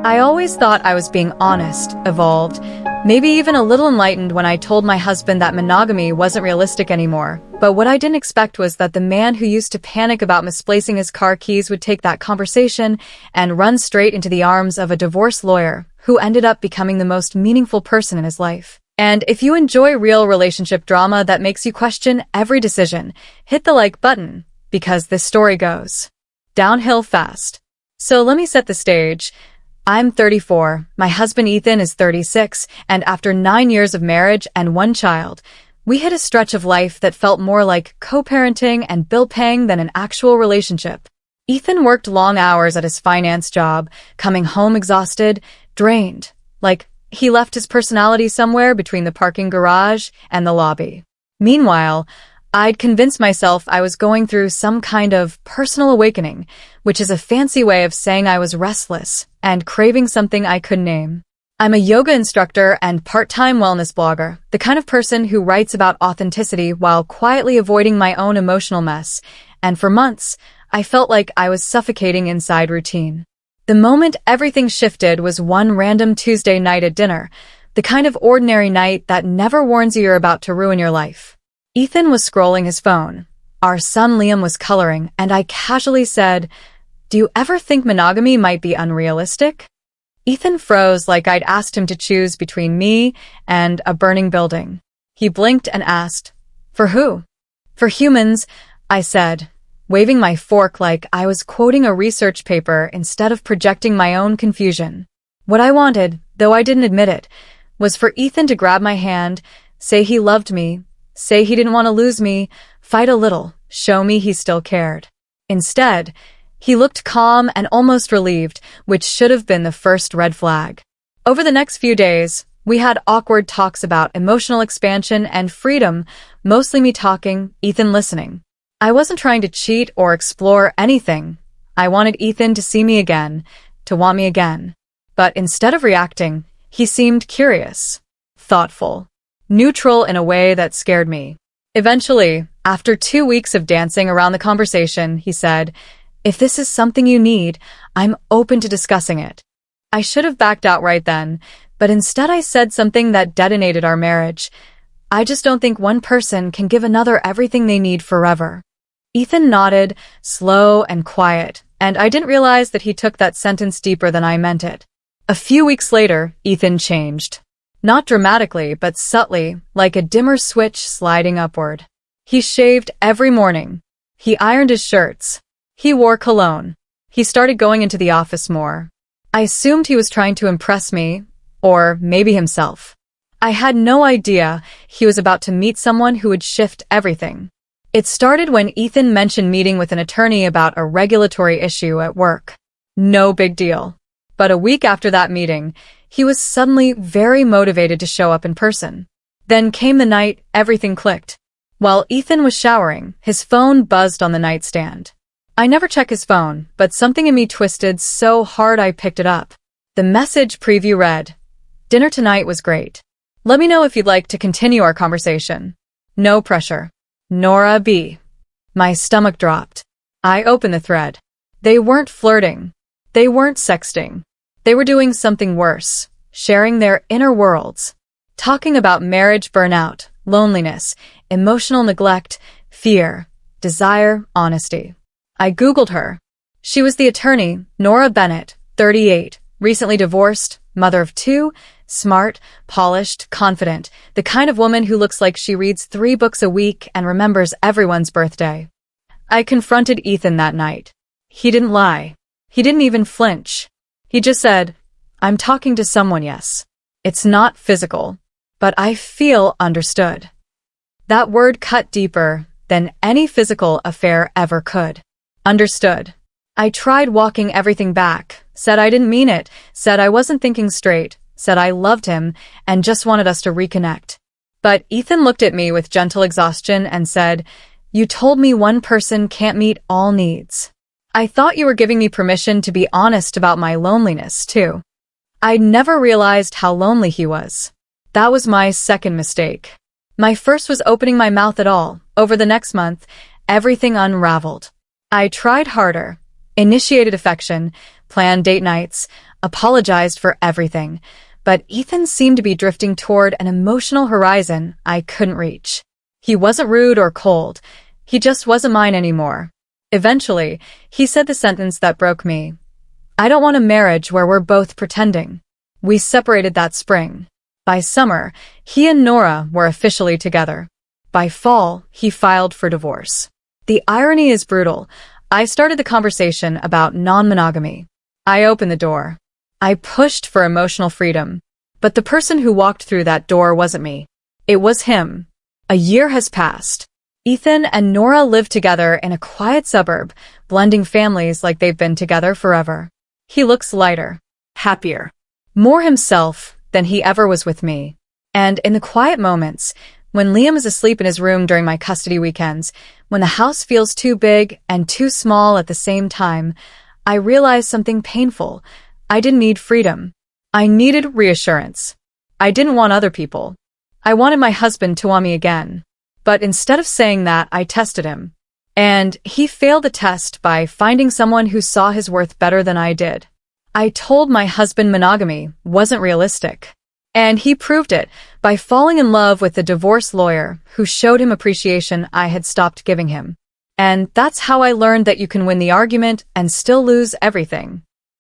I always thought I was being honest, evolved, maybe even a little enlightened when I told my husband that monogamy wasn't realistic anymore. But what I didn't expect was that the man who used to panic about misplacing his car keys would take that conversation and run straight into the arms of a divorce lawyer who ended up becoming the most meaningful person in his life. And if you enjoy real relationship drama that makes you question every decision, hit the like button, because this story goes downhill fast. So let me set the stage. I'm 34, my husband Ethan is 36, and after 9 years of marriage and one child, we hit a stretch of life that felt more like co-parenting and bill-paying than an actual relationship. Ethan worked long hours at his finance job, coming home exhausted, drained, like he left his personality somewhere between the parking garage and the lobby. Meanwhile, I'd convinced myself I was going through some kind of personal awakening, which is a fancy way of saying I was restless and craving something I couldn't name. I'm a yoga instructor and part-time wellness blogger, the kind of person who writes about authenticity while quietly avoiding my own emotional mess, and for months, I felt like I was suffocating inside routine. The moment everything shifted was one random Tuesday night at dinner, the kind of ordinary night that never warns you you're about to ruin your life. Ethan was scrolling his phone. Our son Liam was coloring, and I casually said, "Do you ever think monogamy might be unrealistic?" Ethan froze like I'd asked him to choose between me and a burning building. He blinked and asked, "For who?" "For humans," I said, waving my fork like I was quoting a research paper instead of projecting my own confusion. What I wanted, though I didn't admit it, was for Ethan to grab my hand, say he loved me, say he didn't want to lose me, fight a little, show me he still cared. Instead, he looked calm and almost relieved, which should have been the first red flag. Over the next few days, we had awkward talks about emotional expansion and freedom, mostly me talking, Ethan listening. I wasn't trying to cheat or explore anything. I wanted Ethan to see me again, to want me again. But instead of reacting, he seemed curious, thoughtful, neutral in a way that scared me. Eventually, after 2 weeks of dancing around the conversation, he said, "If this is something you need, I'm open to discussing it." I should have backed out right then, but instead I said something that detonated our marriage. "I just don't think one person can give another everything they need forever." Ethan nodded, slow and quiet, and I didn't realize that he took that sentence deeper than I meant it. A few weeks later, Ethan changed. Not dramatically, but subtly, like a dimmer switch sliding upward. He shaved every morning. He ironed his shirts. He wore cologne. He started going into the office more. I assumed he was trying to impress me, or maybe himself. I had no idea he was about to meet someone who would shift everything. It started when Ethan mentioned meeting with an attorney about a regulatory issue at work. No big deal. But a week after that meeting, he was suddenly very motivated to show up in person. Then came the night everything clicked. While Ethan was showering, his phone buzzed on the nightstand. I never check his phone, but something in me twisted so hard I picked it up. The message preview read, "Dinner tonight was great. Let me know if you'd like to continue our conversation. No pressure. Nora B." My stomach dropped. I opened the thread. They weren't flirting. They weren't sexting. They were doing something worse, sharing their inner worlds, talking about marriage burnout, loneliness, emotional neglect, fear, desire, honesty. I Googled her. She was the attorney, Nora Bennett, 38, recently divorced, mother of 2, smart, polished, confident, the kind of woman who looks like she reads 3 books a week and remembers everyone's birthday. I confronted Ethan that night. He didn't lie. He didn't even flinch. He just said, "I'm talking to someone, yes. It's not physical, but I feel understood." That word cut deeper than any physical affair ever could. Understood. I tried walking everything back, said I didn't mean it, said I wasn't thinking straight, said I loved him and just wanted us to reconnect. But Ethan looked at me with gentle exhaustion and said, "You told me one person can't meet all needs. I thought you were giving me permission to be honest about my loneliness, too." I'd never realized how lonely he was. That was my second mistake. My first was opening my mouth at all. Over the next month, everything unraveled. I tried harder, initiated affection, planned date nights. apologized for everything, but Ethan seemed to be drifting toward an emotional horizon I couldn't reach. He wasn't rude or cold. He just wasn't mine anymore. Eventually, he said the sentence that broke me. "I don't want a marriage where we're both pretending." We separated that spring. By summer, he and Nora were officially together. By fall, he filed for divorce. The irony is brutal. I started the conversation about non-monogamy. I opened the door. I pushed for emotional freedom. But the person who walked through that door wasn't me. It was him. A year has passed. Ethan and Nora live together in a quiet suburb, blending families like they've been together forever. He looks lighter, happier, more himself than he ever was with me. And in the quiet moments, when Liam is asleep in his room during my custody weekends, when the house feels too big and too small at the same time, I realize something painful. I didn't need freedom. I needed reassurance. I didn't want other people. I wanted my husband to want me again. But instead of saying that, I tested him. And he failed the test by finding someone who saw his worth better than I did. I told my husband monogamy wasn't realistic. And he proved it by falling in love with a divorce lawyer who showed him appreciation I had stopped giving him. And that's how I learned that you can win the argument and still lose everything.